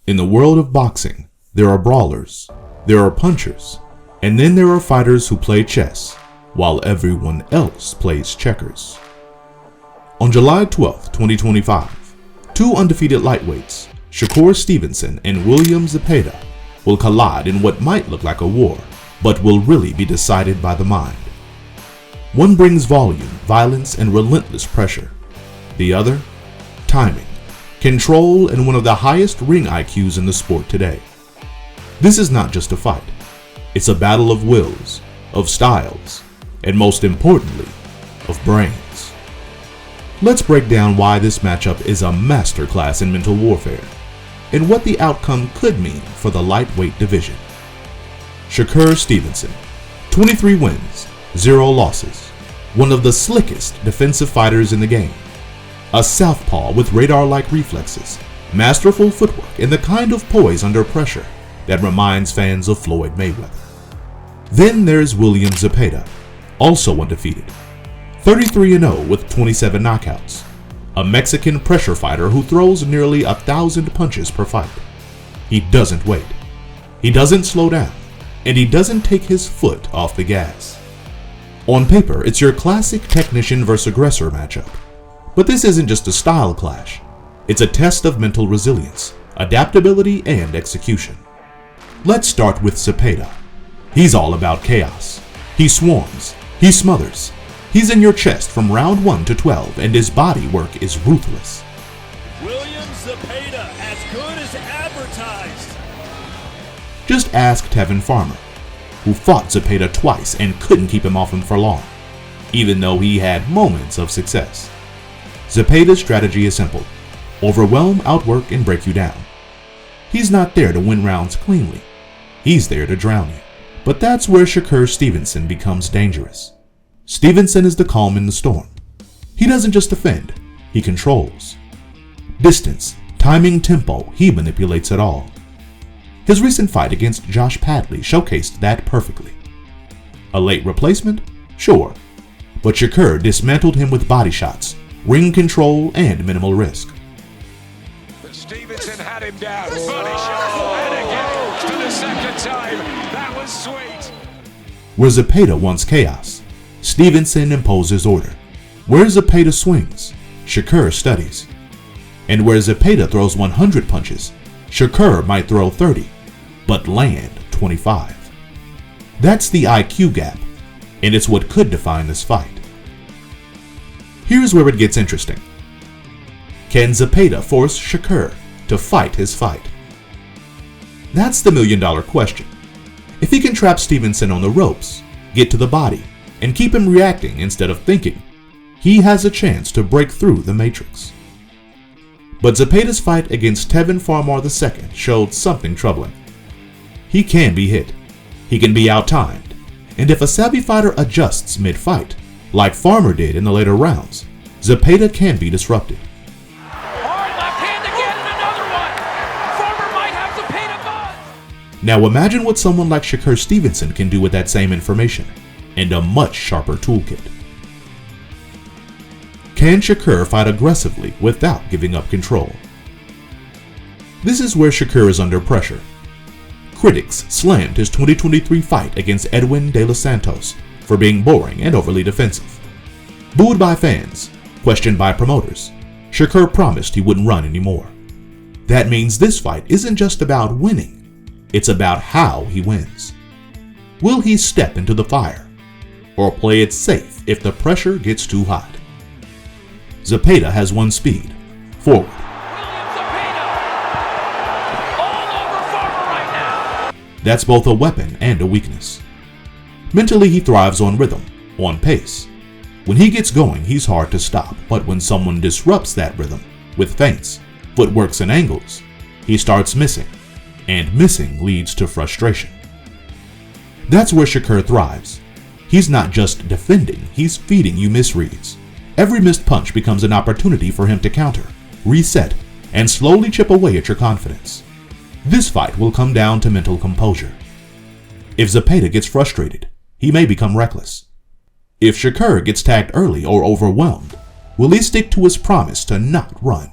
In the world of boxing, there are brawlers, there are punchers, and then there are fighters who play chess, while everyone else plays checkers. On July 12, 2025, two undefeated lightweights, Shakur Stevenson and William Zapeda, will collide in what might look like a war, but will really be decided by the mind. One brings volume, violence, and relentless pressure. The other, timing, control, and one of the highest ring IQs in the sport today. This is not just a fight. It's a battle of wills, of styles, and most importantly, of brains. Let's break down why this matchup is a masterclass in mental warfare, and what the outcome could mean for the lightweight division. Shakur Stevenson, 23 wins, 0 losses, one of the slickest defensive fighters in the game. A southpaw with radar-like reflexes, masterful footwork, and the kind of poise under pressure that reminds fans of Floyd Mayweather. Then there's William Zepeda, also undefeated, 33-0 with 27 knockouts, a Mexican pressure fighter who throws nearly 1,000 punches per fight. He doesn't wait, he doesn't slow down, and he doesn't take his foot off the gas. On paper, it's your classic technician versus aggressor matchup. But this isn't just a style clash. It's a test of mental resilience, adaptability, and execution. Let's start with Zapeda. He's all about chaos. He swarms, he smothers. He's in your chest from round 1 to 12, and his body work is ruthless. William Zapeda, as good as advertised. Just ask Tevin Farmer, who fought Zapeda twice and couldn't keep him off him for long, even though he had moments of success. Zapeda's strategy is simple: overwhelm, outwork, and break you down. He's not there to win rounds cleanly. He's there to drown you. But that's where Shakur Stevenson becomes dangerous. Stevenson is the calm in the storm. He doesn't just defend, he controls. Distance, timing, tempo, he manipulates it all. His recent fight against Josh Padley showcased that perfectly. A late replacement? Sure. But Shakur dismantled him with body shots, ring control, and minimal risk. But Stevenson had him down. Body shot, and again for the second time. That was sweet. Where Zapeda wants chaos, Stevenson imposes order. Where Zapeda swings, Shakur studies. And where Zapeda throws 100 punches, Shakur might throw 30, but land 25. That's the IQ gap, and it's what could define this fight. Here's where it gets interesting. Can Zapeda force Shakur to fight his fight? That's the million-dollar question. If he can trap Stevenson on the ropes, get to the body, and keep him reacting instead of thinking, he has a chance to break through the matrix. But Zapeda's fight against Tevin Farmer II showed something troubling. He can be hit, he can be out-timed, and if a savvy fighter adjusts mid-fight, like Farmer did in the later rounds, Zapeda can be disrupted. Hard left hand again and another one. Farmer might have Zapeda gone. Now imagine what someone like Shakur Stevenson can do with that same information, and a much sharper toolkit. Can Shakur fight aggressively without giving up control? This is where Shakur is under pressure. Critics slammed his 2023 fight against Edwin De Los Santos for being boring and overly defensive. Booed by fans, questioned by promoters, Shakur promised he wouldn't run anymore. That means this fight isn't just about winning, it's about how he wins. Will he step into the fire, or play it safe if the pressure gets too hot? Zapeda has one speed: forward. William Zapeda, all over Farmer right now. That's both a weapon and a weakness. Mentally, he thrives on rhythm, on pace. When he gets going, he's hard to stop, but when someone disrupts that rhythm with feints, footworks, and angles, he starts missing, and missing leads to frustration. That's where Shakur thrives. He's not just defending, he's feeding you misreads. Every missed punch becomes an opportunity for him to counter, reset, and slowly chip away at your confidence. This fight will come down to mental composure. If Zapeda gets frustrated, he may become reckless. If Shakur gets tagged early or overwhelmed, will he stick to his promise to not run?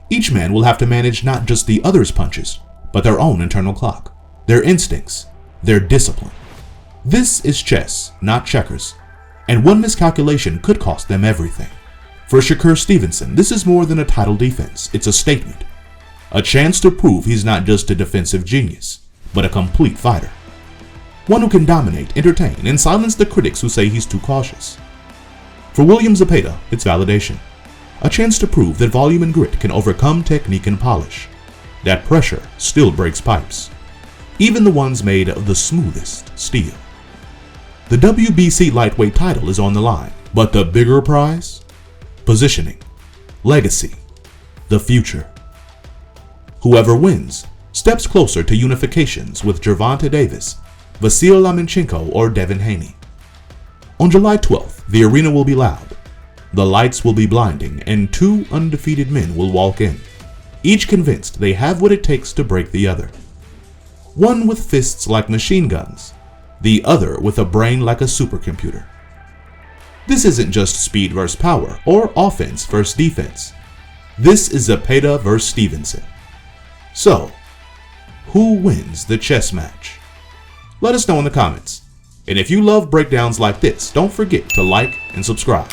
Each man will have to manage not just the other's punches, but their own internal clock, their instincts, their discipline. This is chess, not checkers, and one miscalculation could cost them everything. For Shakur Stevenson, this is more than a title defense, it's a statement. A chance to prove he's not just a defensive genius, but a complete fighter. One who can dominate, entertain, and silence the critics who say he's too cautious. For William Zapeda, it's validation. A chance to prove that volume and grit can overcome technique and polish. That pressure still breaks pipes, even the ones made of the smoothest steel. The WBC lightweight title is on the line, but the bigger prize? Positioning, legacy, the future. Whoever wins steps closer to unifications with Gervonta Davis, Vasyl Lomachenko, or Devin Haney. On July 12th, the arena will be loud. The lights will be blinding, and two undefeated men will walk in, each convinced they have what it takes to break the other. One with fists like machine guns, the other with a brain like a supercomputer. This isn't just speed versus power or offense versus defense. This is Zapeda versus Stevenson. So, who wins the chess match? Let us know in the comments. And if you love breakdowns like this, don't forget to like and subscribe.